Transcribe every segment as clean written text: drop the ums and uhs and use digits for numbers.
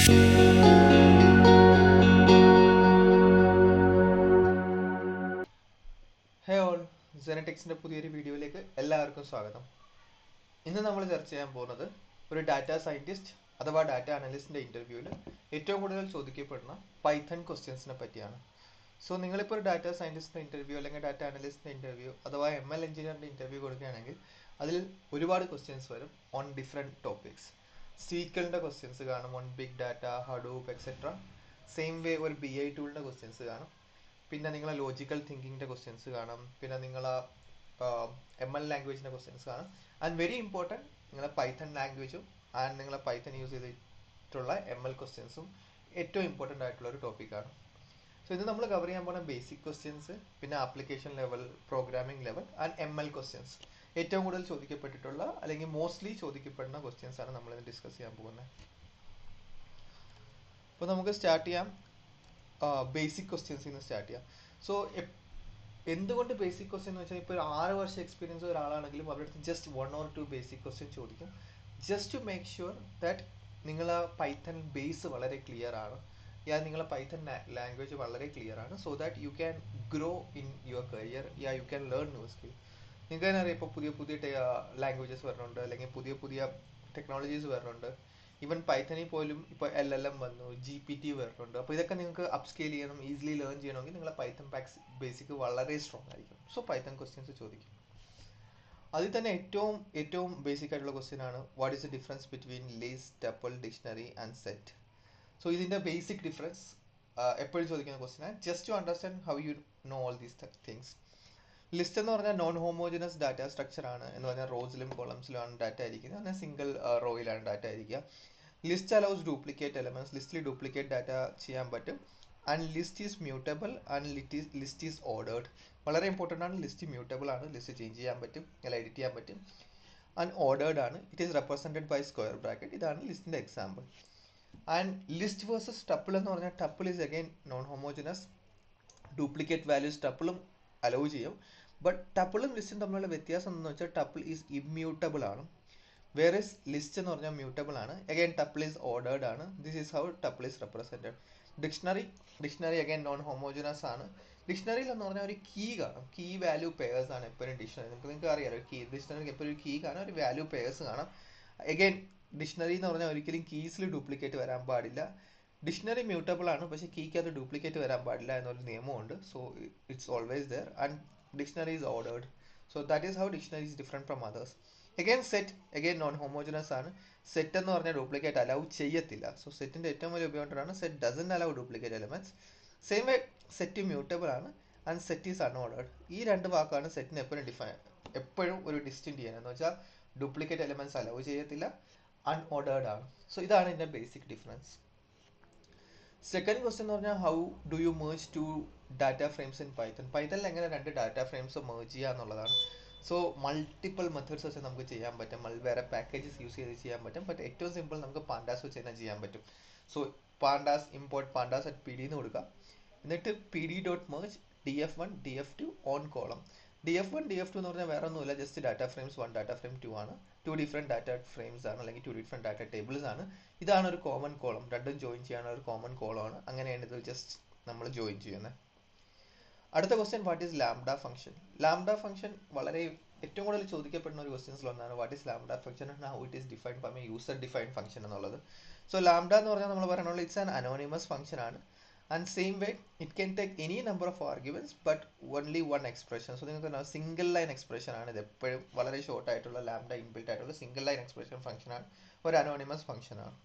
ഹേ all, ജെനറ്റിക്സിന്റെ പുതിയൊരു വീഡിയോയിലേക്ക് എല്ലാവർക്കും സ്വാഗതം. ഇന്ന് നമ്മൾ ചർച്ച ചെയ്യാൻ പോകുന്നത് ഒരു ഡാറ്റ സയന്റിസ്റ്റ് അഥവാ ഡാറ്റ അനലിസ്റ്റിന്റെ ഇന്റർവ്യൂവിൽ ഏറ്റവും കൂടുതൽ ചോദിക്കപ്പെടുന്ന പൈത്തൺ ക്വസ്റ്റ്യൻസിനെ പറ്റിയാണ്. സോ നിങ്ങളിപ്പോൾ ഒരു ഡാറ്റ സയന്റിസ്റ്റിന്റെ ഇന്റർവ്യൂ അല്ലെങ്കിൽ ഡാറ്റ അനലിസ്റ്റിന്റെ ഇന്റർവ്യൂ അഥവാ ML എഞ്ചിനീയറിന്റെ ഇന്റർവ്യൂ കൊടുക്കുകയാണെങ്കിൽ അതിൽ ഒരുപാട് ക്വസ്റ്റ്യൻസ് വരും ഓൺ ഡിഫറെന്റ് ടോപ്പിക്സ്. സീക്വലിന്റെ ക്വസ്റ്റ്യൻസ് കാണും, on big data, Hadoop etcetera. Same way ഒരു BI ടൂളിന്റെ ക്വസ്റ്റ്യൻസ് കാണും. പിന്നെ നിങ്ങളെ ലോജിക്കൽ തിങ്കിങ്ങിന്റെ ക്വസ്റ്റ്യൻസ് കാണാം. പിന്നെ നിങ്ങളെ ML ലാംഗ്വേജിന്റെ ക്വസ്റ്റ്യൻസ് കാണാം. ആൻഡ് വെരി ഇമ്പോർട്ടൻറ്റ്, നിങ്ങളെ പൈത്തൺ ലാംഗ്വേജും ആൻഡ് നിങ്ങളെ പൈത്തൺ യൂസ് ചെയ്തിട്ടുള്ള ML ക്വസ്റ്റ്യൻസും ഏറ്റവും ഇമ്പോർട്ടൻ്റ് ആയിട്ടുള്ള ഒരു ടോപ്പിക്കാണ്. സോ ഇത് നമ്മൾ കവർ ചെയ്യാൻ പോകുന്ന ബേസിക് ക്വസ്റ്റ്യൻസ്, പിന്നെ application level, programming level and ML questions. ഏറ്റവും കൂടുതൽ ചോദിക്കപ്പെട്ടിട്ടുള്ള അല്ലെങ്കിൽ മോസ്റ്റ്ലി ചോദിക്കപ്പെടുന്ന ക്വസ്റ്റ്യൻസ് ആണ് നമ്മൾ ഇന്ന് ഡിസ്കസ് ചെയ്യാൻ പോകുന്നത്. അപ്പോൾ നമുക്ക് സ്റ്റാർട്ട് ചെയ്യാം. ബേസിക് ക്വസ്റ്റ്യൻസിൽ നിന്ന് സ്റ്റാർട്ട് ചെയ്യാം. സോ എന്തുകൊണ്ട് ബേസിക് ക്വസ്റ്റ്യൻ എന്ന് വെച്ചാൽ ഇപ്പോൾ 6 വർഷം എക്സ്പീരിയൻസ് ഒരാളാണെങ്കിലും അവരുടെ അടുത്ത് ജസ്റ്റ് 1 or 2 ബേസിക് ക്വസ്റ്റ്യൻ ചോദിക്കും, just to make sure that നിങ്ങളെ പൈത്തൺ ബേസ് വളരെ ക്ലിയർ ആണ്, നിങ്ങളെ പൈത്തൺ ലാംഗ്വേജ് വളരെ ക്ലിയർ ആണ്, so that you can grow in your career, you can learn new skill. നിങ്ങൾക്ക് തന്നെ അറിയാം, ഇപ്പോൾ പുതിയ പുതിയ ലാംഗ്വേജസ് വരുന്നുണ്ട്, അല്ലെങ്കിൽ പുതിയ പുതിയ ടെക്നോളജീസ് വരുന്നുണ്ട്. ഈവൻ പൈത്തണിൽ പോലും ഇപ്പോൾ LLM വന്നു, GPT വരുന്നുണ്ട്. അപ്പോൾ ഇതൊക്കെ നിങ്ങൾക്ക് അപ്സ്കെയിൽ ചെയ്യണം, ഈസിലി ലേൺ ചെയ്യണമെങ്കിൽ നിങ്ങളെ പൈത്തൺ ബേസിക് വളരെ സ്ട്രോങ് ആയിരിക്കും. സോ പൈത്തൺ ക്വസ്റ്റ്യൻസ് ചോദിക്കും. അതിൽ തന്നെ ഏറ്റവും ഏറ്റവും ബേസിക് ആയിട്ടുള്ള ക്വസ്റ്റ്യൻ ആണ്, what is the difference between list, tuple, dictionary and set. So ഇതിന്റെ ബേസിക് ഡിഫറൻസ് എപ്പോഴും ചോദിക്കുന്ന ക്വസ്റ്റ്യൻ ആണ്, just to understand how you know all these things. List എന്ന് പറഞ്ഞാൽ നോൺ ഹോമോജനസ് ഡാറ്റ സ്ട്രക്ചർ ആണ്. എന്ന് പറഞ്ഞാൽ റോസിലും കോളംസിലുമാണ് ഡാറ്റ ആയിരിക്കുന്നത്, എന്നാൽ സിംഗിൾ റോയിലാണ് ഡാറ്റ ആയിരിക്കുക. ലിസ്റ്റ് അലൗസ് ഡ്യൂപ്ലിക്കേറ്റ് എലമെന്റ്സ്, ലിസ്റ്റിൽ ഡ്യൂപ്ലിക്കേറ്റ് ഡാറ്റ ചെയ്യാൻ പറ്റും. And list is mutable and list is ordered. വളരെ ഇമ്പോർട്ടൻ്റ് ആണ്, ലിസ്റ്റ് മ്യൂട്ടബിൾ ആണ്, ലിസ്റ്റ് ചേഞ്ച് ചെയ്യാൻ പറ്റും, അല്ലെങ്കിൽ എഡിറ്റ് ചെയ്യാൻ പറ്റും. ആൻഡ് ഓർഡേർഡ് ആണ്, it is represented by square bracket. ഇതാണ് ലിസ്റ്റിന്റെ example. And list versus tuple എന്ന് പറഞ്ഞാൽ, tuple is again non homogeneous, duplicate values ടപ്പിളും അലൗ ചെയ്യും. ബട്ട് ടപ്പിളും ലിസ്റ്റും തമ്മിലുള്ള വ്യത്യാസം എന്ന് വെച്ചാൽ, ടപ്പിൾ ഈസ് ഇമ്മ്യൂട്ടബിൾ ആണ്, വേറെ ലിസ്റ്റ് എന്ന് പറഞ്ഞാൽ മ്യൂട്ടബിൾ ആണ്. അഗൈൻ ടപ്പിൾ ഈസ് ഓർഡേർഡ് ആണ്. This is how tuple is represented. Dictionary again non homogeneous ആണ്. ഡിക്ഷണറിയിൽ എന്ന് പറഞ്ഞാൽ ഒരു കീ കാണും, കീ വാല്യൂ പെയർസ് ആണ് എപ്പോഴും ഡിക്ഷണറി. നിങ്ങൾക്ക് അറിയാലോ, ഡിക്ഷണറിക്ക് എപ്പോഴും ഒരു കീ കാണാം, ഒരു വാല്യൂ പെയർസ് കാണാം. അഗൈൻ ഡിക്ഷണറി എന്ന് പറഞ്ഞാൽ ഒരിക്കലും കീസിൽ ഡ്യൂപ്ലിക്കേറ്റ് വരാൻ പാടില്ല. ഡിക്ഷണറി മ്യൂട്ടബിൾ ആണ്, പക്ഷേ കീക്ക് അത് ഡ്യൂപ്ലിക്കേറ്റ് വരാൻ പാടില്ല എന്നൊരു നിയമമുണ്ട്. So it's always there. And dictionary is ordered. So that is how dictionary is different from others. Again set again non homogeneous ആണ്. സെറ്റ് എന്ന് പറഞ്ഞാൽ ഡ്യൂപ്ലിക്കേറ്റ് അലൗ ചെയ്യത്തില്ല. സോ സെറ്റിന്റെ ഏറ്റവും വലിയ ഉപയോഗമാണ് set doesn't allow duplicate elements. Same way set mutable ആണ് and set is unordered. ഈ രണ്ട് വാക്കാണ് സെറ്റിന് എപ്പോഴും ഒരു ഡിസ്റ്റിൻറ്റ് ചെയ്യാൻ, എന്ന് വെച്ചാൽ ഡ്യൂപ്ലിക്കേറ്റ് എലമെന്റ്സ് അലൗ ചെയ്യത്തില്ല, അൺഓർഡേർഡ് ആണ്. സോ ഇതാണ് ഇതിന്റെ ബേസിക് ഡിഫറൻസ്. സെക്കൻഡ് ക്വസ്റ്റ്യൻ എന്ന് പറഞ്ഞാൽ, how do you merge two data frames in Python. പൈത്തണിൽ എങ്ങനെ രണ്ട് ഡാറ്റ ഫ്രെയിംസ് മേർജ് ചെയ്യുക എന്നുള്ളതാണ്. സോ മൾട്ടിപ്പിൾ മെത്തേഡ്സ് വെച്ച് നമുക്ക് ചെയ്യാൻ പറ്റും, വേറെ പാക്കേജസ് യൂസ് ചെയ്ത് ചെയ്യാൻ പറ്റും. ബട്ട് ഏറ്റവും സിമ്പിൾ നമുക്ക് പാൻഡാസ് വെച്ച് തന്നെ ചെയ്യാൻ പറ്റും. സോ പാൻഡാസ് ഇമ്പോർട്ട് പാൻഡാസ് അറ്റ് PD എന്ന് കൊടുക്കുക. എന്നിട്ട് PD.merge DF1 DF2 on column. DF1 DF2 എന്ന് പറഞ്ഞാൽ വേറെ ഒന്നുമില്ല, just data frames 1 data frame 2 ആണ്. 2 ഡിഫറെന്റ് ഡാറ്റ ഫ്രെയിംസ് ആണ്, അല്ലെങ്കിൽ 2 ഡിഫറെന്റ് ഡാറ്റ ടേബിൾസ് ആണ്. ഇതാണ് ഒരു കോമൺ കോളം, രണ്ടും ജോയിൻ ചെയ്യാനുള്ള ഒരു കോമൺ കോളം ആണ്. അങ്ങനെയാണ് ഇത് ജസ്റ്റ് നമ്മൾ ജോയിൻ ചെയ്യുന്നത്. അടുത്ത question, what is lambda function. Lambda function വളരെ ഏറ്റവും കൂടുതൽ ചോദിക്കപ്പെടുന്ന ഒരു ക്വസ്റ്റ്യൻസിൽ ഒന്നാണ്, what is lambda function and how it is defined from A user defined function എന്നുള്ളത്. സോ ലാംഡ എന്ന് പറഞ്ഞാൽ നമ്മൾ പറയുന്നത് ഇറ്റ്സ് ആൻ അനോണിമസ് ഫംഗ്ഷൻ ആണ്. And same way it can take any number of arguments but only one expression. So നിങ്ങൾക്ക് single line expression ആണ് ഇത്. എപ്പോഴും വളരെ ഷോർട്ട് ആയിട്ടുള്ള ലാംഡ ഇൻബിൽറ്റ് ആയിട്ടുള്ള സിംഗിൾ ലൈൻ എക്സ്പ്രഷൻ ഫംഗ്ഷൻ ആണ്, ഒരു അനോണിമസ് ഫംഗ്ഷൻ ആണ്.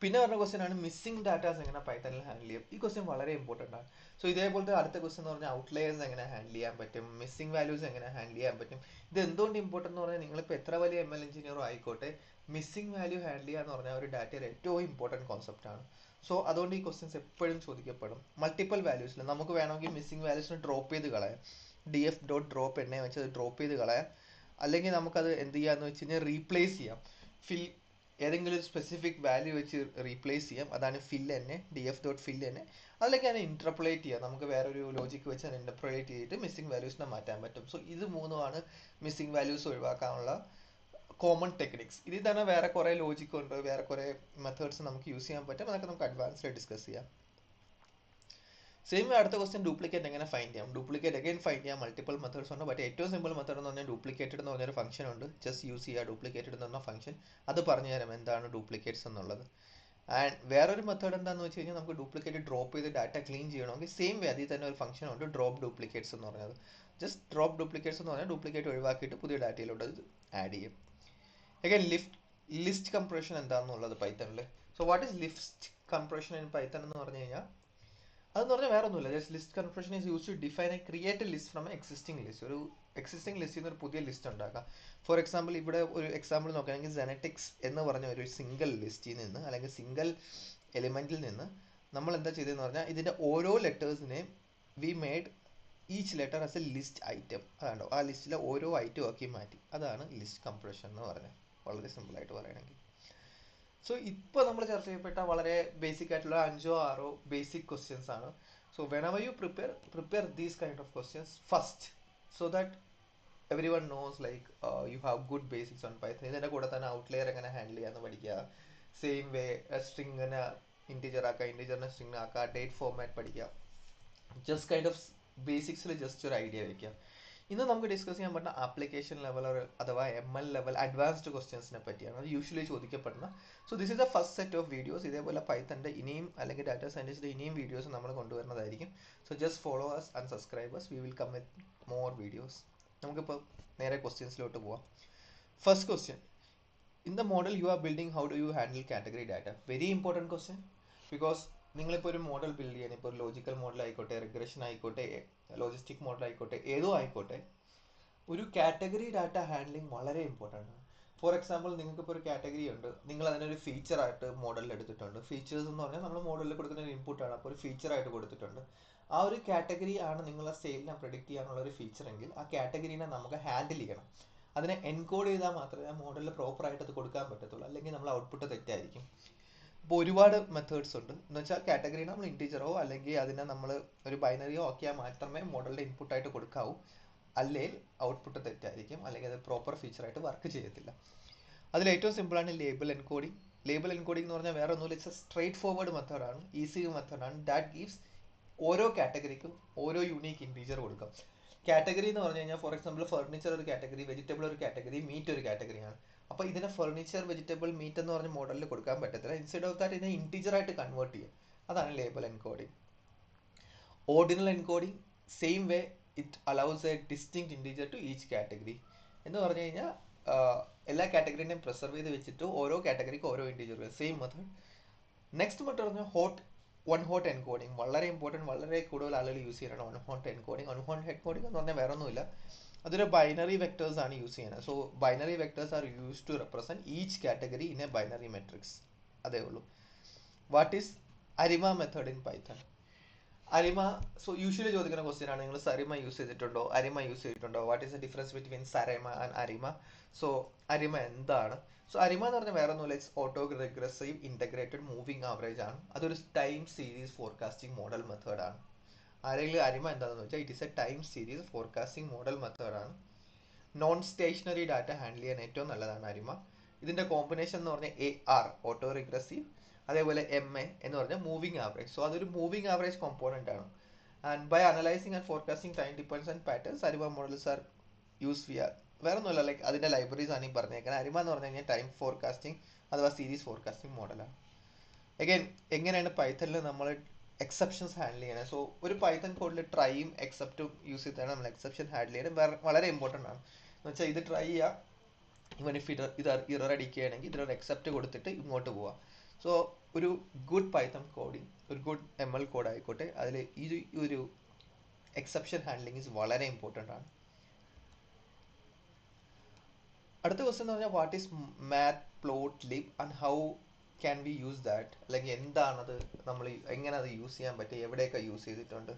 പിന്നെ പറഞ്ഞ ക്വസ്റ്റ്യൻ ആണ്, മിസ്സിംഗ് ഡാറ്റാസ് എങ്ങനെ പൈത്തണിൽ ഹാൻഡിൽ ചെയ്യും. ഈ ക്വസ്റ്റ്യൻ വളരെ ഇമ്പോർട്ടൻ്റ് ആണ്. സോ ഇതേപോലത്തെ അടുത്ത ക്വസ്റ്റ്യൻ എന്ന് പറഞ്ഞാൽ, ഔട്ട്ലയേഴ്സ് എങ്ങനെ ഹാൻഡിൽ ചെയ്യാൻ പറ്റും, മിസ്സിംഗ് വാല്യൂസ് എങ്ങനെ ഹാൻഡിൽ ചെയ്യാൻ പറ്റും. ഇത് എന്തുകൊണ്ട് ഇമ്പോർട്ടൻ്റ് എന്ന് പറഞ്ഞാൽ, നിങ്ങളിപ്പോൾ എത്ര വലിയ ML എഞ്ചിനീയറോ ആയിക്കോട്ടെ, മിസ്സിംഗ് വാല്യൂ ഹാൻഡിൽ ചെയ്യുക എന്ന് പറഞ്ഞാൽ ഒരു ഡാറ്റയുടെ ഏറ്റവും ഇമ്പോർട്ടൻറ്റ് കോൺസെപ്റ്റ് ആണ്. സോ അതുകൊണ്ട് ഈ ക്വസ്റ്റ്യൻസ് എപ്പോഴും ചോദിക്കപ്പെടും. മൾട്ടിപ്പിൾ വാല്യൂസിൽ നമുക്ക് വേണമെങ്കിൽ മിസ്സിംഗ് വാല്യൂസിന് ഡ്രോപ്പ് ചെയ്ത് കളയാം, DF.drop എന്നെ വെച്ച് അത് ഡ്രോപ്പ് ചെയ്ത് കളയാം. അല്ലെങ്കിൽ നമുക്കത് എന്ത് ചെയ്യാന്ന് വെച്ച് കഴിഞ്ഞാൽ റീപ്ലേസ് ചെയ്യാം, ഏതെങ്കിലും ഒരു സ്പെസിഫിക് വാല്യൂ വെച്ച് റീപ്ലേസ് ചെയ്യാം. അതാണ് ഫിൽ തന്നെ, DF.fill തന്നെ. അതിലേക്ക് അതിനെ ഇന്റർപോളേറ്റ് ചെയ്യാം, നമുക്ക് വേറൊരു ലോജിക്ക് വെച്ച് അതിനെ ഇന്റർപോളേറ്റ് ചെയ്തിട്ട് മിസ്സിംഗ് വാല്യൂസിനെ മാറ്റാൻ പറ്റും. സോ ഇത് മൂന്നുമാണ് മിസ്സിംഗ് വാല്യൂസ് ഒഴിവാക്കാനുള്ള കോമൺ ടെക്നിക്സ്. ഇതിൽ തന്നെ വേറെ കുറേ ലോജിക് ഉണ്ട്, വേറെ കുറേ മെത്തേഡ്സ് നമുക്ക് യൂസ് ചെയ്യാൻ പറ്റും. അതൊക്കെ നമുക്ക് അഡ്വാൻസ്ഡ് ഡിസ്കസ് ചെയ്യാം. സെയിം അടുത്ത ക്വസ്റ്റ്യൻ ഡ്യൂപ്ലിക്കേറ്റ് എങ്ങനെ ഫൈൻഡ് ചെയ്യാം. ഡ്യൂപ്ലിക്കേറ്റ് അഗൈൻ ഫൈൻഡ് ചെയ്യാം മൾട്ടിപ്പിൾ മെത്തേഡ്സ് ഉണ്ട്. ബട്ട് ഏറ്റവും സിമ്പിൾ മെത്തേഡ് എന്ന് പറഞ്ഞാൽ ഡ്യൂപ്ലിക്കേറ്റഡ് എന്ന് പറഞ്ഞൊരു ഫംഗ്ഷൻ ഉണ്ട്. ജസ്റ്റ് യൂസ് ചെയ്യുക ഡ്യൂപ്ലിക്കേറ്റഡ് എന്ന് പറഞ്ഞ ഫംഗ്ഷൻ. അത് പറഞ്ഞു തരാം എന്താണ് ഡ്യൂപ്ലിക്കേറ്റ്സ് എന്നുള്ളത്. ആൻഡ് വേറൊരു മെത്തേഡ് എന്താണെന്ന് വെച്ച് കഴിഞ്ഞാൽ നമുക്ക് ഡ്യൂപ്ലിക്കേറ്റ് ഡ്രോപ്പ് ചെയ്ത് ഡാറ്റ ക്ലീൻ ചെയ്യണമെങ്കിൽ സെയിം വേ അതിൽ തന്നെ ഒരു ഫംഗ്ഷൻ ഉണ്ട്, ഡ്രോപ്പ് ഡ്യൂപ്ലിക്കേറ്റ്സ് എന്ന് പറഞ്ഞത്. ജസ്റ്റ് ഡ്രോപ്പ് ഡ്യൂപ്ലിക്കേറ്റ്സ് എന്ന് പറഞ്ഞാൽ ഡ്യൂപ്ലിക്കേറ്റ് ഒഴിവാക്കിയിട്ട് പുതിയ ഡാറ്റയിലോട്ട് അത് ആഡ് ചെയ്യും. അഗൈൻ ലിസ്റ്റ് കംപ്രഷൻ എന്താണെന്നുള്ളത് പൈത്തണിൽ. So what is list comprehension in Python എന്ന് പറഞ്ഞു കഴിഞ്ഞാൽ അതെന്ന് പറഞ്ഞാൽ വേറെ ഒന്നുമില്ല. Just list comprehension is use to define a create a list from a existing list. ഒരു എക്സിസ്റ്റിംഗ് ലിസ്റ്റിൽ നിന്ന് ഒരു പുതിയ ലിസ്റ്റ് ഉണ്ടാക്കാം. ഫോർ എക്സാമ്പിൾ ഇവിടെ ഒരു എക്സാമ്പിൾ നോക്കുകയാണെങ്കിൽ ജെനറ്റിക്സ് എന്ന് പറഞ്ഞ ഒരു സിംഗിൾ ലിസ്റ്റിൽ നിന്ന് അല്ലെങ്കിൽ സിംഗിൾ എലിമെന്റിൽ നിന്ന് നമ്മൾ എന്താ ചെയ്തതെന്ന് പറഞ്ഞാൽ ഇതിന്റെ ഓരോ ലെറ്റേഴ്സിനെയും we made each letter as a list item. അതാണോ ആ ലിസ്റ്റിലെ ഓരോ ഐറ്റം ആക്കി മാറ്റി. അതാണ് ലിസ്റ്റ് കംപ്രഷൻ എന്ന് പറഞ്ഞത്, വളരെ സിമ്പിൾ ആയിട്ട് പറയുകയാണെങ്കിൽ. സോ ഇപ്പോൾ നമ്മൾ ചർച്ച ചെയ്യപ്പെട്ട വളരെ ബേസിക് ആയിട്ടുള്ള 5-6 ബേസിക് ക്വസ്റ്റ്യൻസ് ആണ്. So whenever you prepare these kind of questions first so that everyone knows like you have good basics on Python. ഇതിന്റെ കൂടെ തന്നെ ഔട്ട്ലെയർ എങ്ങനെ ഹാൻഡിൽ ചെയ്യാന്ന് പഠിക്കുക. സെയിം വേ സ്ട്രിങ്ങിനെ ഇൻറ്റിജർ ആക്കുക, ഇൻറ്റിജറിനെ സ്ട്രിങ് ആക്കുക, ഡേറ്റ് ഫോർമാറ്റ് പഠിക്കുക. ജസ്റ്റ് കൈൻഡ് ഓഫ് ബേസിക്സിൽ ജസ്റ്റ് ഒരു ഐഡിയ വയ്ക്കുക. ഇന്ന് നമുക്ക് ഡിസ്കസ് ചെയ്യാൻ പറ്റുന്ന ആപ്ലിക്കേഷൻ ലെവൽ അഥവാ ML ലെവൽ അഡ്വാൻസ്ഡ് ക്വസ്റ്റ്യൻസിനെ പറ്റിയാണ്. അത് യൂഷ്വലി ചോദിക്കപ്പെടുന്ന. So this is the first set of videos. ഇതേപോലെ പൈത്തൻ്റെ ഇനിയും അല്ലെങ്കിൽ ഡാറ്റാ സയൻറ്റിസ്റ്റിൻ്റെ ഇനിയും വീഡിയോസ് നമ്മൾ കൊണ്ടുവരുന്നതായിരിക്കും. So just follow us and subscribers. We will come with more videos. നമുക്കിപ്പോൾ നേരെ ക്വസ്റ്റ്യൻസിലോട്ട് പോവാം. First question, in the model you are building how do you handle category data? Very important question. Because നിങ്ങളിപ്പോൾ ഒരു model build ചെയ്യാൻ, ഇപ്പോൾ ഒരു logical model ആയിക്കോട്ടെ, റിഗ്രഷൻ ആയിക്കോട്ടെ, ലോജിസ്റ്റിക് മോഡൽ ആയിക്കോട്ടെ, ഏതോ ആയിക്കോട്ടെ, ഒരു കാറ്റഗറി ഡാറ്റ ഹാൻഡ്ലിംഗ് വളരെ ഇമ്പോർട്ടൻ്റ് ആണ്. ഫോർ എക്സാമ്പിൾ നിങ്ങൾക്കിപ്പോൾ ഒരു കാറ്റഗറി ഉണ്ട്, നിങ്ങൾ അതിനൊരു ഫീച്ചറായിട്ട് മോഡലിൽ എടുത്തിട്ടുണ്ട്. ഫീച്ചേഴ്സ് എന്ന് പറഞ്ഞാൽ നമ്മൾ മോഡലിൽ കൊടുക്കുന്ന ഒരു ഇൻപുട്ടാണ്, അപ്പോൾ ഒരു ഫീച്ചറായിട്ട് കൊടുത്തിട്ടുണ്ട്. ആ ഒരു കാറ്റഗറി ആണ് നിങ്ങളെ സെയിലിനെ പ്രെഡിക്റ്റ് ചെയ്യാനുള്ള ഒരു ഫീച്ചർ എങ്കിൽ ആ കാറ്റഗറീനെ നമുക്ക് ഹാൻഡിൽ ചെയ്യണം. അതിനെ എൻകോഡ് ചെയ്താൽ മാത്രമേ ആ മോഡലിൽ പ്രോപ്പറായിട്ട് അത് കൊടുക്കാൻ പറ്റത്തുള്ളൂ, അല്ലെങ്കിൽ നമ്മൾ ഔട്ട്പുട്ട് തെറ്റായിരിക്കും. ഇപ്പോൾ ഒരുപാട് മെത്തേഡ്സ് ഉണ്ട്. എന്ന് വെച്ചാൽ കാറ്റഗറി നമ്മൾ ഇൻറ്റീജറോ അല്ലെങ്കിൽ അതിനെ നമ്മൾ ഒരു ബൈനറിയോ ആക്കിയാൽ മാത്രമേ മോഡലിൻ്റെ ഇൻപുട്ടായിട്ട് കൊടുക്കാവൂ. അല്ലെങ്കിൽ ഔട്ട്പുട്ട് തെറ്റായിരിക്കും, അല്ലെങ്കിൽ അത് പ്രോപ്പർ ഫീച്ചറായിട്ട് വർക്ക് ചെയ്യത്തില്ല. അതിൽ ഏറ്റവും സിമ്പിളാണ് ലേബിൾ എൻകോഡിങ്. ലേബിൾ എൻകോഡിംഗ് എന്ന് പറഞ്ഞാൽ വേറെ ഒന്നുമില്ല, ഇറ്റ്സ് എ സ്ട്രേറ്റ് ഫോർവേഡ് മെത്തേഡാണ്, ഈസി മെത്തേഡാണ്. ദാറ്റ് ഗീവ്സ് ഓരോ കാറ്റഗറിക്കും ഓരോ യൂണീക്ക് ഇൻറ്റീജർ കൊടുക്കാം. കാറ്റഗറി എന്ന് പറഞ്ഞു കഴിഞ്ഞാൽ ഫോർ എക്സാമ്പിൾ ഫർണിച്ചർ ഒരു കാറ്റഗറി, വെജിറ്റബിൾ ഒരു കാറ്റഗറി, മീറ്റ് ഒരു കാറ്റഗറിയാണ്. അപ്പോൾ ഇതിനെ ഫർണിച്ചർ, വെജിറ്റബിൾ, മീറ്റ് എന്ന് പറഞ്ഞ മോഡലിൽ കൊടുക്കാൻ പറ്റത്തില്ല. ഇൻസ്റ്റെഡ് ഓഫ് ദാറ്റ് ഇതിനെ ഇൻറ്റീജറായിട്ട് കൺവേർട്ട് ചെയ്യും. അതാണ് label encoding. Ordinal encoding same way it allows a distinct integer to each category. എന്ന് പറഞ്ഞു കഴിഞ്ഞാൽ എല്ലാ കാറ്റഗറിനെയും പ്രിസർവ് ചെയ്ത് വെച്ചിട്ട് ഓരോ കാറ്റഗറിക്ക് ഓരോ integer, same method. Next method പറഞ്ഞാൽ വൺ ഹോട്ട് എൻകോഡിങ്. വളരെ ഇമ്പോർട്ടൻറ്റ്, വളരെ കൂടുതൽ ആളുകൾ യൂസ് ചെയ്യുന്നതാണ് one hot encoding. One hot encoding എന്ന് പറഞ്ഞാൽ വേറെ ഒന്നുമില്ല, അതൊരു ബൈനറി വെക്ടേഴ്സ് ആണ് യൂസ് ചെയ്യുന്നത്. So binary vectors are use to represent each category in a binary matrix. അതേ ഉള്ളൂ. What is ARIMA method in Python? ARIMA, so usually ചോദിക്കുന്ന ക്വസ്റ്റ്യൻ ആണ്, നിങ്ങൾ സരിമ യൂസ് ചെയ്തിട്ടുണ്ടോ, അരിമ യൂസ് ചെയ്തിട്ടുണ്ടോ? What is the difference between SARIMA and ARIMA? So ARIMA എന്താണ്? So ARIMA എന്ന് പറഞ്ഞാൽ വേറെ ഒന്നുമില്ല, it's auto regressive integrated moving average ആണ്. അതൊരു time series forecasting model method ആണ്. ആരെങ്കിലും അരിമ എന്താണെന്ന് വെച്ചാൽ it is a time series forecasting model മെത്തേഡാണ്. നോൺ സ്റ്റേഷനറി ഡാറ്റ ഹാൻഡിൽ ചെയ്യാൻ ഏറ്റവും നല്ലതാണ് അരിമ. ഇതിൻ്റെ കോമ്പിനേഷൻ എന്ന് പറഞ്ഞാൽ AR ഓട്ടോ റിഗ്രസീവ്, അതേപോലെ MA എന്ന് പറഞ്ഞാൽ മൂവിങ് ആവറേജ്. സോ അതൊരു മൂവിങ് ആവറേജ് കോമ്പോണൻ്റ് ആണ്. And by analysing and forecasting time dependence and patterns ARIMA models are use where. വേറെ ഒന്നുമില്ല, ലൈക്ക് അതിൻ്റെ ലൈബ്രറീസ് ആണ് ഈ പറഞ്ഞേക്കുന്നത്. അരിമ എന്ന് പറഞ്ഞു കഴിഞ്ഞാൽ ടൈം ഫോർകാസ്റ്റിംഗ് അഥവാ സീരീസ് ഫോർകാസ്റ്റിംഗ് മോഡലാണ്. അഗൈൻ എങ്ങനെയാണ് പൈത്തണിൽ നമ്മൾ എക്സെപ്ഷൻസ് ഹാൻഡിൽ ചെയ്യുന്നത്? സോ ഒരു പൈത്തൺ കോഡിൽ ട്രൈയും എക്സെപ്റ്റും യൂസ് ചെയ്തിട്ടാണ് നമ്മൾ എക്സെപ്ഷൻ ഹാൻഡിൽ ചെയ്യുന്നത്. വളരെ ഇമ്പോർട്ടൻ്റ് ആണ്. എന്ന് വെച്ചാൽ ഇത് ട്രൈ ചെയ്യുക, ഇവൻ ഇഫ് ഇത് ഇറർ അടിക്കുകയാണെങ്കിൽ ഇതിനൊരു എക്സെപ്റ്റ് കൊടുത്തിട്ട് ഇങ്ങോട്ട് പോവുക. സോ ഒരു ഗുഡ് പൈത്തൺ കോഡിങ്, ഒരു ഗുഡ് ML കോഡ് ആയിക്കോട്ടെ, അതിൽ ഈ ഒരു എക്സെപ്ഷൻ ഹാൻഡ്ലിംഗ് ഈസ് വളരെ ഇമ്പോർട്ടൻ്റ് ആണ്. അടുത്ത ക്വസ്റ്റ്യൻ എന്ന് പറഞ്ഞാൽ what is Matplotlib and how can we use that? അല്ലെങ്കിൽ എന്താണത്, നമ്മൾ എങ്ങനെ അത് യൂസ് ചെയ്യാൻ പറ്റും, എവിടെയൊക്കെ യൂസ് ചെയ്തിട്ടുണ്ട്?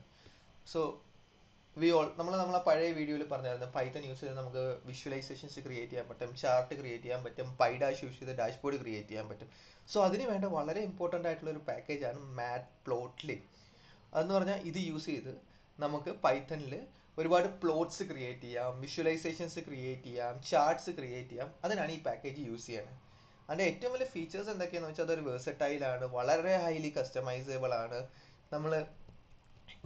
സോ നമ്മളെ പഴയ വീഡിയോയിൽ പറഞ്ഞായിരുന്നു പൈത്തൺ യൂസ് ചെയ്ത് നമുക്ക് വിഷ്വലൈസേഷൻസ് ക്രിയേറ്റ് ചെയ്യാൻ പറ്റും, ചാർട്ട് ക്രിയേറ്റ് ചെയ്യാൻ പറ്റും, പൈഡാഷ് യൂസ് ചെയ്ത് ഡാഷ്ബോർഡ് ക്രിയേറ്റ് ചെയ്യാൻ പറ്റും. സോ അതിന് വേണ്ട വളരെ ഇമ്പോർട്ടൻ്റ് ആയിട്ടുള്ള ഒരു പാക്കേജാണ് മാറ്റ്പ്ലോട്ലിബ്. അതെന്ന് പറഞ്ഞാൽ ഇത് യൂസ് ചെയ്ത് നമുക്ക് പൈത്തണിൽ ഒരുപാട് പ്ലോട്ട്സ് ക്രിയേറ്റ് ചെയ്യാം, വിഷ്വലൈസേഷൻസ് ക്രിയേറ്റ് ചെയ്യാം, ചാർട്ട്സ് ക്രിയേറ്റ് ചെയ്യാം. അതിനാണ് ഈ പാക്കേജ് യൂസ് ചെയ്യണത്. അതിൻ്റെ ഏറ്റവും വലിയ ഫീച്ചേഴ്സ് എന്തൊക്കെയാണെന്ന് വെച്ചാൽ അതൊരു വേഴ്സറ്റൈൽ ആണ്, വളരെ ഹൈലി കസ്റ്റമൈസബിൾ ആണ്. നമ്മൾ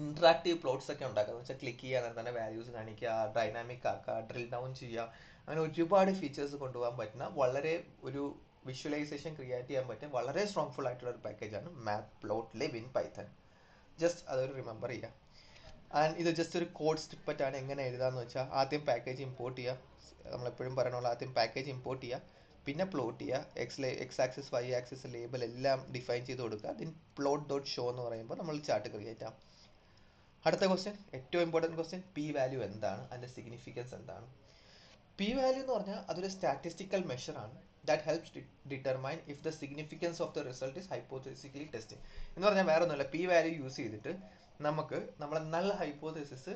ഇന്ററാക്റ്റീവ് പ്ലോട്ട്സ് ഒക്കെ ഉണ്ടാക്കുക എന്ന് വെച്ചാൽ ക്ലിക്ക് ചെയ്യാൻ തന്നെ വാല്യൂസ് കാണിക്കുക, ഡൈനാമിക് ആക്കുക, ഡ്രിൽ ഡൗൺ ചെയ്യുക, അങ്ങനെ ഒരുപാട് ഫീച്ചേഴ്സ് കൊണ്ടുപോകാൻ പറ്റുന്ന വളരെ ഒരു വിഷ്വലൈസേഷൻ ക്രിയേറ്റ് ചെയ്യാൻ പറ്റിയ വളരെ സ്ട്രോങ്ഫുൾ ആയിട്ടുള്ള ഒരു പാക്കേജാണ് math plot live in Python. Just അതൊരു റിമെമ്പർ ചെയ്യുക. ആൻഡ് ഇത് ജസ്റ്റ് ഒരു കോഡ് സ്നിപ്പറ്റ് ആണ്. എങ്ങനെ എഴുതാന്ന് വെച്ചാൽ ആദ്യം പാക്കേജ് ഇമ്പോർട്ട് ചെയ്യുക, നമ്മളെപ്പോഴും പറയണല്ലോ ആദ്യം പാക്കേജ് ഇമ്പോർട്ട് ചെയ്യുക, പിന്നെ പ്ലോട്ട് ചെയ്യുക, X axis Y axis label എല്ലാം ഡിഫൈൻ ചെയ്ത് കൊടുക്കുക. അതിന് പ്ലോട്ട് ഡോട്ട് ഷോ എന്ന് പറയുമ്പോൾ നമ്മൾ ചാർട്ട് ക്രിയേറ്റ് ആവും. അടുത്ത ക്വസ്റ്റ്യൻ, ഏറ്റവും ഇമ്പോർട്ടൻറ്റ് ക്വസ്റ്റ്യൻ, പി വാല്യൂ എന്താണ്, അതിൻ്റെ സിഗ്നിഫിക്കൻസ് എന്താണ്? പി വാല്യൂ എന്ന് പറഞ്ഞാൽ അതൊരു സ്റ്റാറ്റിസ്റ്റിക്കൽ മെഷർ ആണ് that helps determine if the significance of the result is hypothetically testing. എന്ന് പറഞ്ഞാൽ വേറെ ഒന്നുമില്ല, പി വാല്യൂ യൂസ് ചെയ്തിട്ട് നമുക്ക് നമ്മളെ നൾ ഹൈപ്പോത്തസിസ്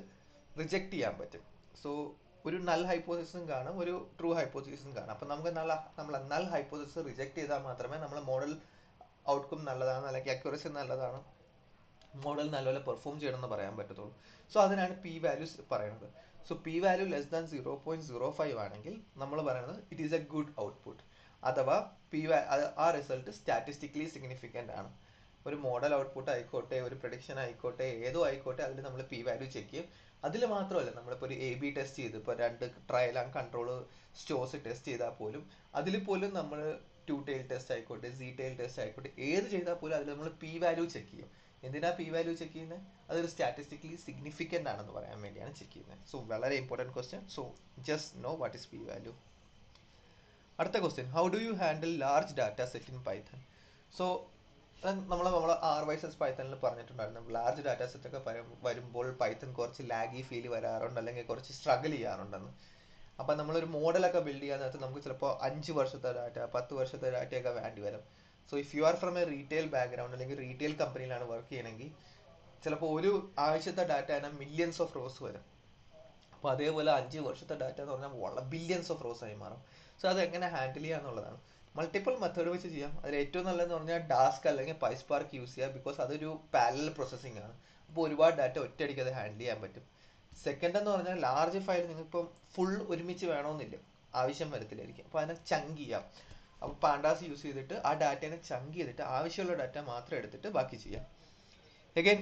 റിജക്ട് ചെയ്യാൻ പറ്റും. സോ ഒരു നൾ ഹൈപ്പോത്തസിസും കാണും, ഒരു ട്രൂ ഹൈപ്പോത്തസിസും കാണും. അപ്പം നമുക്ക് നമ്മളെ നൾ ഹൈപ്പോത്തസിസ് റിജക്ട് ചെയ്താൽ മാത്രമേ നമ്മളെ മോഡൽ ഔട്ട്കം നല്ലതാണ്, അല്ലെങ്കിൽ അക്യുറസി നല്ലതാണ്, മോഡൽ നല്ലപോലെ പെർഫോം ചെയ്യണമെന്ന് പറയാൻ പറ്റത്തുള്ളൂ. സോ അതിനാണ് പി വാല്യൂസ് പറയുന്നത്. So P value less than 0.05 ആണെങ്കിൽ നമ്മൾ പറയുന്നത് it is A good output, അഥവാ ആ റിസൾട്ട് സ്റ്റാറ്റിസ്റ്റിക്കലി സിഗ്നിഫിക്കൻ്റ് ആണ്. ഒരു മോഡൽ ഔട്ട്പുട്ട് ആയിക്കോട്ടെ, ഒരു പ്രഡിക്ഷൻ ആയിക്കോട്ടെ, ഏതോ ആയിക്കോട്ടെ, അതിൽ നമ്മൾ പി വാല്യൂ ചെക്ക് ചെയ്യും. അതിൽ മാത്രമല്ല, നമ്മളിപ്പോൾ ഒരു എ ബി ടെസ്റ്റ് ചെയ്ത് ഇപ്പോൾ 2 trial and control stores test ചെയ്താൽ പോലും അതിൽ പോലും നമ്മൾ 2 ടെയിൽ ടെസ്റ്റ് ആയിക്കോട്ടെ, Z ടെയിൽ ടെസ്റ്റ് ആയിക്കോട്ടെ, ഏത് ചെയ്താൽ പോലും അതിൽ നമ്മൾ പി വാല്യൂ ചെക്ക് ചെയ്യും. എന്തിനാ പി വാല്യൂ ചെക്ക് ചെയ്യുന്നത്? അതൊരു സ്റ്റാറ്റിസ്റ്റിക്കലി സിഗ്നിഫിക്കൻ്റ് ആണെന്ന് പറയാൻ വേണ്ടിയാണ് ചെക്ക് ചെയ്യുന്നത്. സോ വളരെ important question. So just know what is P value. അടുത്ത question, how do you handle large data set in Python? So നമ്മൾ R/S പൈത്തണിൽ പറഞ്ഞിട്ടുണ്ടായിരുന്നു, ലാർജ് ഡാറ്റ സെറ്റ് ഒക്കെ വരുമ്പോൾ പൈത്തൺ കുറച്ച് ലാഗി ഫീൽ വരാറുണ്ട്, അല്ലെങ്കിൽ കുറച്ച് സ്ട്രഗിൾ ചെയ്യാറുണ്ടെന്ന്. അപ്പം നമ്മളൊരു മോഡലൊക്കെ ബിൽഡ് ചെയ്യാൻ നേരത്ത് നമുക്ക് ചിലപ്പോൾ 5 വർഷത്തെ ഡാറ്റ, 10 വർഷത്തെ ഡാറ്റയൊക്കെ വേണ്ടി വരും. So if you are from A retail background, അല്ലെങ്കിൽ റീറ്റെയിൽ കമ്പനിയിലാണ് വർക്ക് ചെയ്യണമെങ്കിൽ ചിലപ്പോൾ ഒരു ആഴ്ചത്തെ ഡാറ്റ തന്നെ മില്യൺസ് ഓഫ് റോസ് വരും. അപ്പോൾ അതേപോലെ 5 വർഷത്തെ ഡാറ്റ എന്ന് പറഞ്ഞാൽ ബില്യൺസ് ഓഫ് റോസ് ആയി മാറും. സോ അത് എങ്ങനെ ഹാൻഡിൽ ചെയ്യുക എന്നുള്ളതാണ്. മൾട്ടിപ്പിൾ മെത്തേഡ് വെച്ച് ചെയ്യാം. അതിൽ ഏറ്റവും നല്ലതെന്ന് പറഞ്ഞാൽ ഡാസ്ക് അല്ലെങ്കിൽ പൈസ്പാർക്ക് യൂസ് ചെയ്യുക, ബിക്കോസ് അതൊരു പാരലൽ പ്രോസസ്സിംഗ് ആണ്. അപ്പോൾ ഒരുപാട് ഡാറ്റ ഒറ്റയടിക്ക് അത് ഹാൻഡിൽ ചെയ്യാൻ പറ്റും. സെക്കൻഡ് എന്ന് പറഞ്ഞാൽ ലാർജ് ഫയൽ നിങ്ങൾക്കിപ്പം ഫുൾ ഒരുമിച്ച് വേണമെന്നില്ല, ആവശ്യം വരത്തില്ലായിരിക്കും. അപ്പോൾ അതിനെ ചങ്ക് ചെയ്യാം. അപ്പോൾ പാണ്ടാസ് യൂസ് ചെയ്തിട്ട് ആ ഡാറ്റേനെ ചങ്ക് ചെയ്തിട്ട് ആവശ്യമുള്ള ഡാറ്റ മാത്രം എടുത്തിട്ട് ബാക്കി ചെയ്യാം. എഗൈൻ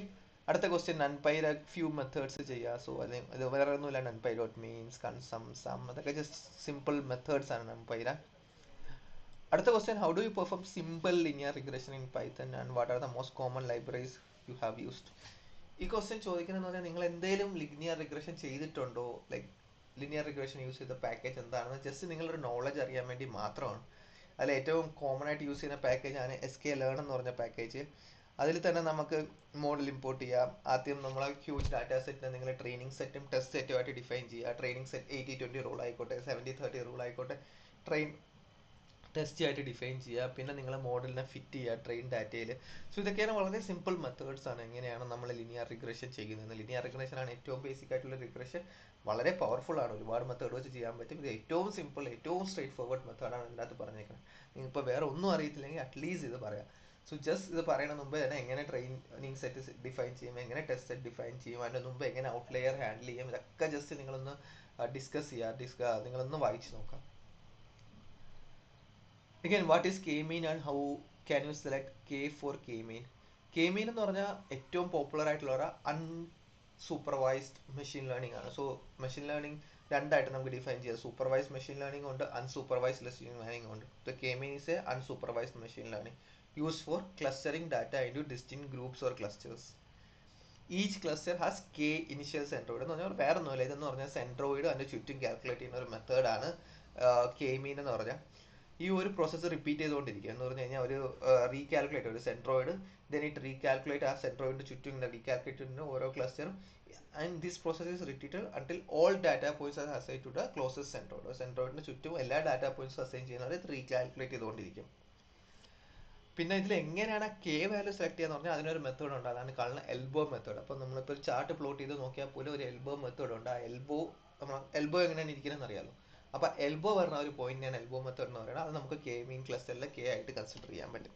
അടുത്ത ക്വസ്റ്റ്യൻ, നൺപൈര ഫ്യൂ മെത്തേഡ്സ് ചെയ്യുക. സോ അത് വേറെ ഒന്നുമില്ല, നൺപൈ ഡോട്ട് മീൻസ്, കൺസം, സം, അതൊക്കെ ജസ്റ്റ് സിമ്പിൾ മെത്തേഡ്സ് ആണ് നൺപൈര. അടുത്ത question, how do U perform simple linear regression in Python and what are the most common libraries you have used? ഈ question ചോദിക്കുന്നതെന്ന് പറഞ്ഞാൽ നിങ്ങൾ എന്തെങ്കിലും ലിനിയർ റിഗ്രഷൻ ചെയ്തിട്ടുണ്ടോ, ലൈക്ക് ലിനിയർ റിഗ്രഷൻ യൂസ് ചെയ്ത package എന്താണെന്ന് just നിങ്ങളൊരു നോളജ് അറിയാൻ വേണ്ടി മാത്രമാണ്. അതിൽ ഏറ്റവും കോമൺ ആയിട്ട് യൂസ് ചെയ്യുന്ന പാക്കേജാണ് sklearn എന്ന് പറഞ്ഞ പാക്കേജ്. അതിൽ തന്നെ നമുക്ക് മോഡൽ ഇമ്പോർട്ട് ചെയ്യാം. ആദ്യം നമ്മളെ ഹ്യൂജ് ഡാറ്റ സെറ്റിനെ നിങ്ങൾ ട്രെയിനിങ് സെറ്റും ടെസ്റ്റ് സെറ്റും ആയിട്ട് ഡിഫൈൻ ചെയ്യുക. ട്രെയിനിങ് സെറ്റ് 80-20 റൂൾ ആയിക്കോട്ടെ, 70-30 റൂൾ ആയിക്കോട്ടെ, ടെസ്റ്റ് ആയിട്ട് ഡിഫൈൻ ചെയ്യുക. പിന്നെ നിങ്ങൾ മോഡലിനെ ഫിറ്റ് ചെയ്യുക ട്രെയിൻ ഡാറ്റയിൽ. സോ ഇതൊക്കെയാണ് വളരെ സിമ്പിൾ മെത്തേഡ്സ് ആണ് എങ്ങനെയാണ് നമ്മൾ ലിനിയർ റിഗ്രഷൻ ചെയ്യുന്നത്. ലിനിയർ റിഗ്രഷൻ ആണ് ഏറ്റവും ബേസിക് ആയിട്ടുള്ള റിഗ്രഷൻ. വളരെ പവർഫുൾ ആണ്, ഒരുപാട് മെത്തേഡ് വെച്ച് ചെയ്യാൻ പറ്റും. ഇത് ഏറ്റവും സിമ്പിൾ, ഏറ്റവും സ്ട്രേറ്റ് ഫോർവേഡ് മെത്തേഡാണ് ഇതിനകത്ത് പറഞ്ഞേക്കുന്നത്. നിങ്ങളിപ്പോൾ വേറെ ഒന്നും അറിയത്തില്ലെങ്കിൽ അറ്റ്ലീസ്റ്റ് ഇത് പറയാം. സോ ജസ്റ്റ് ഇത് പറയുന്ന മുമ്പ് തന്നെ എങ്ങനെ ട്രെയിനിങ് സെറ്റ് ഡിഫൈൻ ചെയ്യും, എങ്ങനെ ടെസ്റ്റ് സെറ്റ് ഡിഫൈൻ ചെയ്യും, അതിൻ്റെ മുമ്പ് എങ്ങനെ ഔട്ട്ലെയർ ഹാൻഡിൽ ചെയ്യും, ഇതൊക്കെ ജസ്റ്റ് നിങ്ങളൊന്ന് ഡിസ്കസ് ചെയ്യുക, നിങ്ങളൊന്ന് വായിച്ച് നോക്കാം. Again, what is K-mean and how can you select K for K-mean? K-mean എന്ന് പറഞ്ഞാൽ ഏറ്റവും പോപ്പുലർ ആയിട്ടുള്ള ഒരു അൺസൂപ്പർവൈസ്ഡ് മെഷീൻ ലേണിംഗ് ആണ്. സോ മെഷീൻ ലേണിംഗ് രണ്ടായിട്ട് നമുക്ക് ഡിഫൈൻ ചെയ്യാം. സൂപ്പർവൈസ്ഡ് മെഷീൻ ലേണിംഗ് ഉണ്ട്, അൺസൂപ്പർവൈസ്ഡ് മെഷീൻ ലേണിംഗ് ഉണ്ട്. The K-mean is a unsupervised machine learning used for clustering data into distinct groups or clusters. Each cluster has K initial centroid എന്ന് പറഞ്ഞാൽ വേറെ ഒന്നുമില്ല, ഇതെന്ന് പറഞ്ഞാൽ സെൻട്രോയിഡ് അതിൻ്റെ ചുറ്റും കാൽക്കുലേറ്റ് ചെയ്യുന്ന ഒരു മെത്തേഡാണ് K-mean എന്ന് പറഞ്ഞാൽ. ഈ ഒരു പ്രോസസ്സ് റിപ്പീറ്റ് ചെയ്തുകൊണ്ടിരിക്കുക എന്ന് പറഞ്ഞു കഴിഞ്ഞാൽ ഒരു റീകാൽക്കുലേറ്റ്, ഒരു സെൻട്രോയിഡ് ദെൻ ഇറ്റ് റീകാൽക്കുലേറ്റ്, ആ സെൻട്രോയിഡിന് ചുറ്റും ഇങ്ങനെ റീകാൽക്കുലേറ്റ് ചെയ്യുന്ന ഓരോ ക്ലസ്റ്ററും, and this process is repeated until all data points are assign to the closest centroid. സെൻട്രോയിഡിന് ചുറ്റും എല്ലാ ഡാറ്റ പോയിന്റ്സും അസൈൻ ചെയ്യുന്നവരെ ഇത് റീകാൽക്കുലേറ്റ് ചെയ്തുകൊണ്ടിരിക്കും. പിന്നെ ഇതിൽ എങ്ങനെയാണ് K വാല്യൂ സെലക്ട് ചെയ്യാന്ന് പറഞ്ഞാൽ അതിനൊരു മെത്തേഡ് ഉണ്ട്, അതാണ് കാണുന്ന എൽബോ മെത്തേഡ്. അപ്പോൾ നമ്മളിപ്പോൾ ഒരു ചാർട്ട് പ്ലോട്ട് ചെയ്ത് നോക്കിയാൽ പോലും ഒരു എൽബോ മെത്തേഡ് ഉണ്ട്. ആ എൽബോ എങ്ങനെയാണ് ഇരിക്കുന്നതെന്ന് അറിയാമല്ലോ. അപ്പോൾ എൽബോ പറഞ്ഞ ഒരു പോയിന്റിനാണ് എൽബോ മെത്തേഡ് എന്ന് പറയുന്നത്. അത് നമുക്ക് K-mean ക്ലസ്റ്ററിൽ K ആയിട്ട് കൺസിഡർ ചെയ്യാൻ പറ്റും.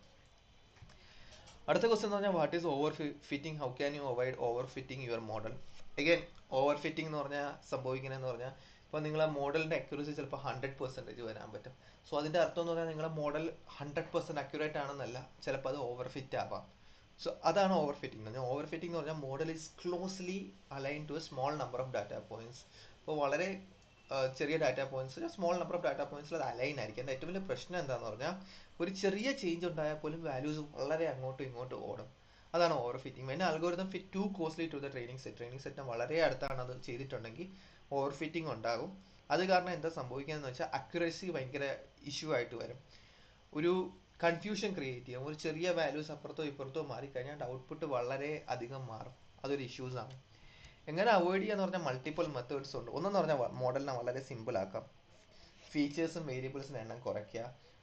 അടുത്ത ക്വസ്റ്റ്യൻ എന്ന് പറഞ്ഞാൽ what is over fitting, how can you avoid over fitting your model? Again over fitting എന്ന് പറഞ്ഞാൽ സംഭവിക്കുന്നതെന്ന് പറഞ്ഞാൽ ഇപ്പോൾ നിങ്ങളെ മോഡലിന്റെ അക്യൂറസി ചിലപ്പോൾ 100% വരാൻ പറ്റും. സോ അതിന്റെ അർത്ഥം എന്ന് പറഞ്ഞാൽ നിങ്ങളുടെ മോഡൽ 100% അക്യുറേറ്റ് ആണെന്നല്ല, ചിലപ്പോൾ അത് ഓവർ ഫിറ്റ് ആവാം. സോ അതാണ് ഓവർ ഫിറ്റിംഗ് എന്ന് പറഞ്ഞാൽ. ഓവർ ഫിറ്റിംഗ് എന്ന് പറഞ്ഞാൽ model is closely align to A small number of data points. ഇപ്പോൾ വളരെ ചെറിയ data points, small number of data പോയിന്റ്സിൽ അത് അലൈൻ ആയിരിക്കും. അതിന്റെ ഏറ്റവും വലിയ പ്രശ്നം എന്താണെന്ന് പറഞ്ഞാൽ ഒരു ചെറിയ ചേഞ്ച് ഉണ്ടായാൽ പോലും വാല്യൂസ് വളരെ അങ്ങോട്ടും ഇങ്ങോട്ടും ഓടും. അതാണ് over fitting. When algorithm fit too closely to the training സെറ്റിന് വളരെ അടുത്താണ് അത് ചെയ്തിട്ടുണ്ടെങ്കിൽ ഓവർ ഫിറ്റിംഗ് ഉണ്ടാകും. അത് കാരണം എന്താ സംഭവിക്കുകയെന്ന് വെച്ചാൽ അക്യുറസി ഭയങ്കര ഇഷ്യൂ ആയിട്ട് വരും. ഒരു കൺഫ്യൂഷൻ ക്രിയേറ്റ് ചെയ്യും. ഒരു ചെറിയ വാല്യൂസ് അപ്പുറത്തോ ഇപ്പുറത്തോ മാറിക്കഴിഞ്ഞാൽ ഔട്ട്പുട്ട് വളരെ അധികം മാറും. അതൊരു ഇഷ്യൂസ് ആണ്. എങ്ങനെ അവോയ്ഡ് ചെയ്യാന്ന് പറഞ്ഞാൽ മൾട്ടിപ്പിൾ മെത്തേഡ്സ് ഉണ്ട്. ഒന്നെന്ന് പറഞ്ഞാൽ മോഡലിനെ വളരെ സിമ്പിൾ ആക്കാം. ഫീച്ചേഴ്സും വേരിയബിൾസിന്റെ എണ്ണം കുറയ്ക്കുക.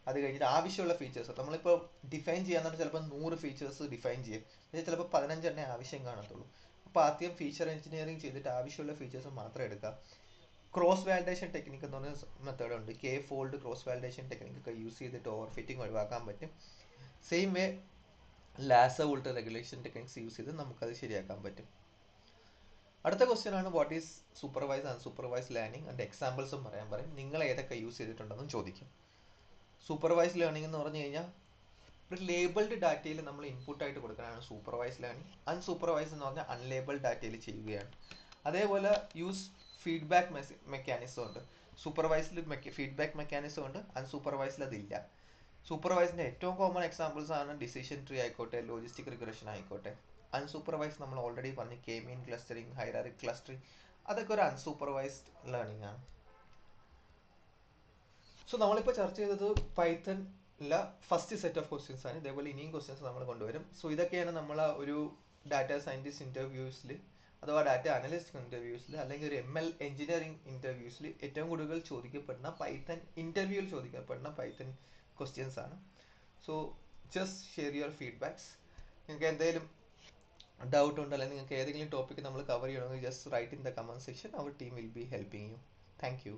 അത് കഴിഞ്ഞിട്ട് ആവശ്യമുള്ള ഫീച്ചേഴ്സ് നമ്മളിപ്പോൾ ഡിഫൈൻ ചെയ്യാന്ന് ചിലപ്പോൾ 100 ഫീച്ചേഴ്സ് ഡിഫൈൻ ചെയ്യും, പക്ഷേ ചിലപ്പോൾ 15 എണ്ണേ ആവശ്യം കാണത്തുള്ളൂ. അപ്പോൾ ആദ്യം ഫീച്ചർ എഞ്ചിനീയറിംഗ് ചെയ്തിട്ട് ആവശ്യമുള്ള ഫീച്ചേഴ്സ് മാത്രം എടുക്കുക. ക്രോസ് വാലിഡേഷൻ ടെക്നിക്ക് എന്ന് പറഞ്ഞ മെത്തേഡ് ഉണ്ട്. K fold cross validation technique ഒക്കെ യൂസ് ചെയ്തിട്ട് ഓവർ ഫിറ്റിംഗ് ഒഴിവാക്കാൻ പറ്റും. Same way Lhasa volt regulation techniques use ചെയ്ത് നമുക്കത് ശരിയാക്കാൻ പറ്റും. അടുത്ത ക്വസ്റ്റ്യൻ ആണ് വാട്ട് ഈസ് സൂപ്പർവൈസ് അൺസൂപ്പർവൈസ് ലേണിംഗ്. അതിന്റെ എക്സാമ്പിൾസും പറയും. നിങ്ങൾ ഏതൊക്കെ യൂസ് ചെയ്തിട്ടുണ്ടെന്നും ചോദിക്കും. സൂപ്പർവൈസ് ലേണിംഗ് എന്ന് പറഞ്ഞു കഴിഞ്ഞാൽ ഒരു ലേബിൾഡ് ഡാറ്റയിൽ നമ്മൾ ഇൻപുട്ട് ആയിട്ട് കൊടുക്കാനാണ് സൂപ്പർവൈസ് ലേണിംഗ്. അൺസൂപ്പർവൈസ് എന്ന് പറഞ്ഞാൽ അൺലേബിൾഡ് ഡാറ്റയിൽ ചെയ്യുകയാണ്. അതേപോലെ യൂസ് ഫീഡ്ബാക്ക് മെക്കാനിസം ഉണ്ട്. സൂപ്പർവൈസിൽ ഫീഡ്ബാക്ക് മെക്കാനിസം ഉണ്ട്, അൺസൂപ്പർവൈസിൽ അതില്ല. സൂപ്പർവൈസിന്റെ ഏറ്റവും കോമൺ എക്സാമ്പിൾസ് ആണ് ഡിസിഷൻ ട്രീ ആയിക്കോട്ടെ, ലോജിസ്റ്റിക് റിഗ്രഷൻ ആയിക്കോട്ടെ. അൺസൂപ്പർവൈസ് നമ്മൾ ഓൾറെഡി പറഞ്ഞു, കെ മീൻ ക്ലസ്റ്ററിങ്, ഹൈറാർക്കി ക്ലസ്റ്ററിങ്, അതൊക്കെ ഒരു അൺസൂപ്പർവൈസ്ഡ് ലേണിംഗ് ആണ്. സോ നമ്മളിപ്പോൾ ചർച്ച ചെയ്തത് പൈത്തണിലെ ഫസ്റ്റ് സെറ്റ് ഓഫ് ക്വസ്റ്റ്യൻസ് ആണ്. ഇതേപോലെ ഇനിയും ക്വസ്റ്റ്യൻസ് നമ്മൾ കൊണ്ടുവരും. സോ ഇതൊക്കെയാണ് നമ്മൾ ഒരു ഡാറ്റ സയന്റിസ്റ്റ് ഇന്റർവ്യൂസിൽ അഥവാ ഡാറ്റ അനലിസ്റ്റ് ഇന്റർവ്യൂസിൽ അല്ലെങ്കിൽ ഒരു ML എഞ്ചിനീയറിംഗ് ഇന്റർവ്യൂസിൽ ഏറ്റവും കൂടുതൽ ചോദിക്കപ്പെടുന്ന പൈത്തൺ ഇന്റർവ്യൂവിൽ ചോദിക്കപ്പെടുന്ന പൈത്തൺ ക്വസ്റ്റ്യൻസ് ആണ്. So just share your feedbacks. നിങ്ങൾക്ക് എന്തെങ്കിലും ഡൗട്ട് ഉണ്ടോ അല്ലെങ്കിൽ നിങ്ങൾക്ക് ഏതെങ്കിലും ടോപ്പിക് നമ്മൾ കവർ ചെയ്യണമെങ്കിൽ just write in the comment section. Our team will be helping you. Thank U.